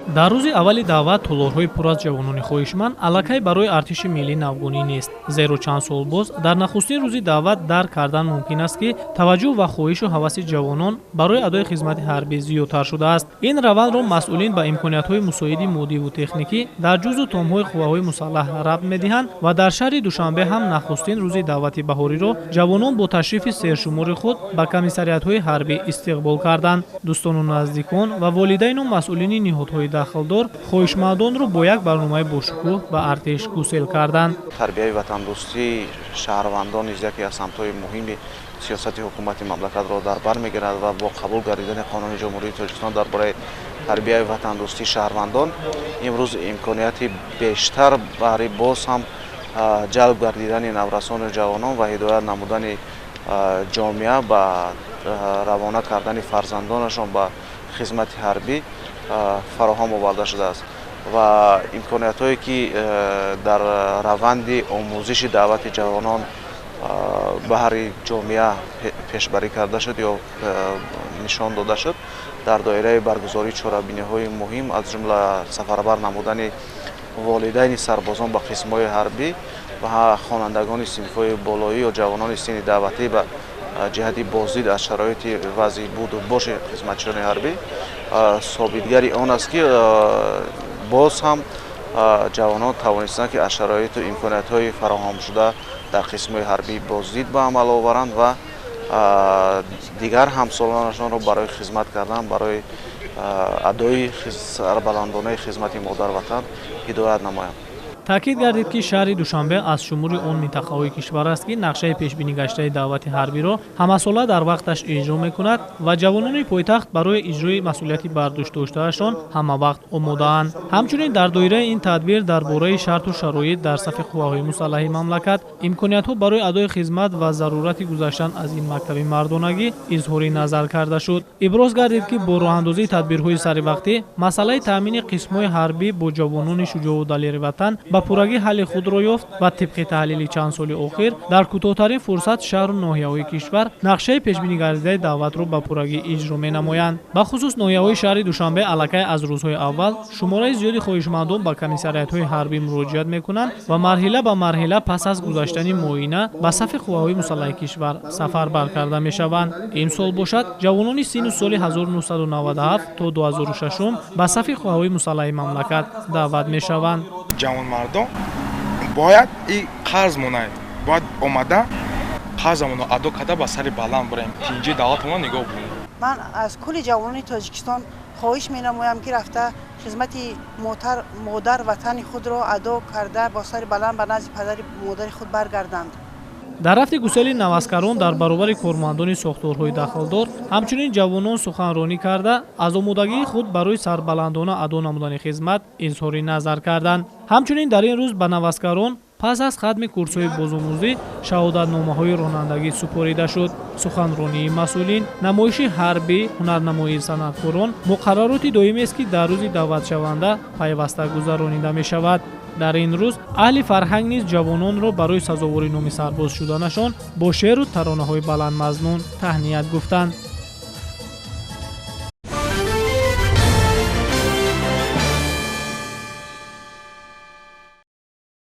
дар рӯзи аввали даъват толорҳои пур аз ҷавонони хоҳишманд аллакай барои артиши миллӣ навгунӣ нест, зеро чанд сол боз дар нахустин рӯзи даъват дарк кардан мумкин аст ки таваҷҷӯҳ ва хоҳишу ҳаваси ҷавонон барои адои хизмати ҳарбӣ зиёдтар шудааст. Ин равандро масъулин ба имкониятҳои мусоиди моддиву техникӣ дар ҷузу томҳои қувваҳои мусаллаҳ рабт медиҳанд ва дар шаҳри Душанбе ҳам нахустин рӯзи даъвати баҳориро ҷавонон бо ташрифи сершумори худ ба комиссариятҳои ҳарбӣ истиқбол карданд. Дӯстону наздикон ва волидайну масъулини ниҳодҳои дахлдор хоҳишмандонро бо як барномаи бошукӯҳ ба артиш гусел карданд. Тарбияи ватандӯстӣ шаҳрвандон низ яке аз самтҳои муҳими сиёсати ҳукумати мамлакатро дар бар мегирад ва бо қабул гардидани Қонуни Ҷумҳурии Тоҷикистон дар бораи тарбияи ватандӯстии шаҳрвандон имрӯз имконияти бештар баҳри боз ҳам ҷалб гардидани наврасону ҷавонон ва ҳидоят намудани ҷомеа ба равона кардани фарзандонашон ба хизмати ҳарбӣ фароҳам оварда шудааст ва имкониятҳое ки дар раванди омӯзиши даъвати ҷавонон баҳри ҷомеа пешбарӣ карда шуд ё нишон дода шуд дар доираи баргузории чорабиниҳои муҳим аз ҷумла сафарбар намудани волидайни сарбозон ба қисмҳои ҳарбӣ ва хонандагони синфҳои болоӣ ё ҷавонони синни даъватӣ ба ҷиҳати боздид аз шароити вазъи буду боши хизматчиёни ҳарбӣ собитгари он аст ки боз ҳам ҷавонон тавонистанд ки аз шароиту имкониятҳои фароҳамшуда дар қисмҳои ҳарбӣ боздид ба амал оваранд ва дигар ҳамсолонашонро барои хизмат кардан барои адои сарбаландонаи хизмати модарватан ҳидоят намоянд. таъкид гардид ки шаҳри Душанбе аз шумури он минтақаҳои кишвар аст ки нақшаи пешбинигаштаи даъвати ҳарбиро ҳамасола дар вақташ иҷро мекунад ва ҷавонони пойтахт барои иҷрои масъулияти бардоштаашон ҳамавақт омодаанд. Ҳамчунин дар доираи ин тадбир дар бораи шарту шароит дар сафи қувваҳои мусаллаҳи мамлакат имкониятҳо барои адои хизмат ва зарурати гузаштан аз ин мактаби мардонагӣ изҳори назар карда шуд. Иброз гардид ки бо роҳандозии тадбирҳои саривақтӣ масъалаи таъмини қисмҳои ҳарбӣ бо ҷавонони шуҷоъу далери ватан ба пуррагӣ ҳалли худро ёфт ва тибқи таҳлили чанд соли охир дар кӯтоҳтарин фурсат шаҳру ноҳияҳои кишвар нақшаи пешбинигардидаи даъватро ба пуррагӣ иҷро менамоянд. Бахусус ноҳияҳои шаҳри Душанбе аллакай аз рӯзҳои аввал шумораи зиёди хоҳишмандон ба комиссариятҳои ҳарбӣ муроҷиат мекунанд ва марҳила ба марҳила пас аз гузаштани муоина ба сафи қувваҳои мусаллаҳи кишвар сафарбар карда мешаванд. Имсол бошад ҷавонони синну соли 1997 то 2006 ба сафи қувваҳои мусаллаҳи мамлакат даъват мешаванд. ҷавонмардон бояд ин қарз монад бояд омада қарзамонро адо карда ба сари баланд барем тинҷи давлатамон нигоҳ бунем. ман аз кулли ҷавонони Тоҷикистон хоҳиш менамоям ки рафта хизмати модар ватани худро адо карда бо сари баланд ба назди падари модари худ баргарданд. дар рафти гусели навазкарон дар баробари кормандони сохторҳои дахлдор ҳамчунин ҷавонон суханронӣ карда аз омодагии худ барои сарбаландона адо намудани хизмат изҳори назар карданд. ҳамчунин дар ин рӯз ба навазкарон пас аз хатми курсҳои бозомӯзӣ шаҳодатномаҳои ронандагӣ супорида шуд. суханронии масъулин, намоиши ҳарбӣ, ҳунарнамоии санъаткорон муқаррароти доимест ки дар рӯзи даъватшаванда пайваста гузаронида мешавад. дар ин рӯз аҳли фарҳанг низ ҷавононро барои сазовори номи сарбоз шуданашон бо шеъру таронаҳои баландмазнун таҳният гуфтанд.